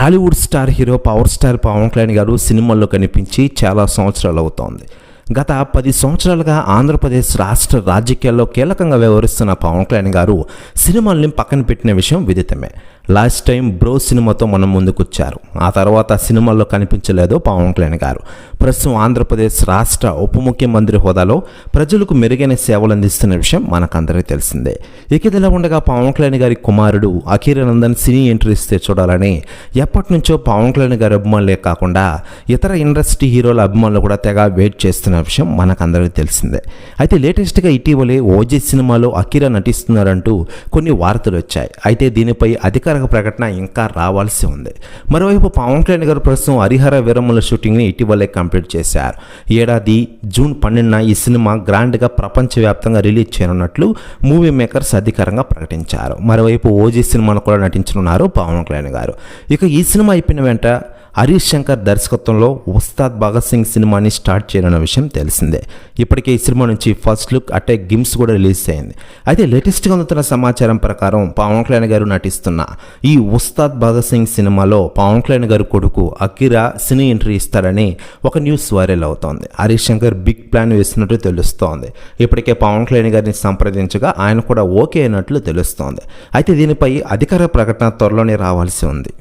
Tollywood star hero power star Pawan Kalyan garu సినిమాల్లో కనిపించి చాలా సంవత్సరాలు అవుతోంది. గత 10 సంవత్సరాలుగా ఆంధ్రప్రదేశ్ రాష్ట్ర రాజకీయాల్లో కీలకంగా వ్యవహరిస్తున్న పవన్ కళ్యాణ్ గారు సినిమాల్ని పక్కన పెట్టిన విషయం విదితమే. లాస్ట్ టైం బ్రో సినిమాతో మనం ముందుకొచ్చారు. ఆ తర్వాత సినిమాల్లో కనిపించలేదు పవన్ కళ్యాణ్ గారు. ప్రస్తుతం ఆంధ్రప్రదేశ్ రాష్ట్ర ఉప ముఖ్యమంత్రి హోదాలో ప్రజలకు మెరుగైన సేవలు అందిస్తున్న విషయం మనకందరికీ తెలిసిందే. ఇదిలా ఉండగా పవన్ కళ్యాణ్ గారి కుమారుడు అఖిరానందన్ సినీ ఎంట్రీ ఇస్తే చూడాలని ఎప్పటి నుంచో పవన్ కళ్యాణ్ గారి అభిమానులే కాకుండా ఇతర ఇండస్ట్రీ హీరోల అభిమానులు కూడా తెగ వెయిట్ చేస్తున్న విషయం మనకందరికీ తెలిసిందే. అయితే లేటెస్ట్గా ఇటీవలే ఓజీ సినిమాలో అఖిరా నటిస్తున్నారంటూ కొన్ని వార్తలు వచ్చాయి. అయితే దీనిపై అధికారిక ప్రకటన ఇంకా రావాల్సి ఉంది. మరోవైపు పవన్ కళ్యాణ్ గారు ప్రస్తుతం హరిహర వీరమ్మల షూటింగ్ని ఇటీవలే కంప్లీట్ చేశారు. ఏడాది జూన్ 12న ఈ సినిమా గ్రాండ్గా ప్రపంచవ్యాప్తంగా రిలీజ్ చేయనున్నట్లు మూవీ మేకర్స్ అధికారంగా ప్రకటించారు. మరోవైపు ఓజీ సినిమాను కూడా నటించనున్నారు పవన్ కళ్యాణ్ గారు. ఇక ఈ సినిమా అయిపోయిన వెంట హరీష్ శంకర్ దర్శకత్వంలో ఉస్తాద్ భగత్ సింగ్ సినిమాని స్టార్ట్ చేయనున్న విషయం తెలిసిందే. ఇప్పటికే ఈ సినిమా నుంచి ఫస్ట్ లుక్ అటే గిమ్స్ కూడా రిలీజ్ అయింది. అయితే లేటెస్ట్గా అందుతున్న సమాచారం ప్రకారం పవన్ కళ్యాణ్ గారు నటిస్తున్న ఈ ఉస్తాద్ భగత్ సింగ్ సినిమాలో పవన్ కళ్యాణ్ గారు కొడుకు అఖిరా సినీ ఎంట్రీ ఇస్తారని ఒక న్యూస్ వైరల్ అవుతోంది. హరీష్ శంకర్ బిగ్ ప్లాన్ వేసినట్టు తెలుస్తోంది. ఇప్పటికే పవన్ కళ్యాణ్ గారిని సంప్రదించగా ఆయన కూడా ఓకే అయినట్లు తెలుస్తోంది. అయితే దీనిపై అధికార ప్రకటన త్వరలోనే రావాల్సి ఉంది.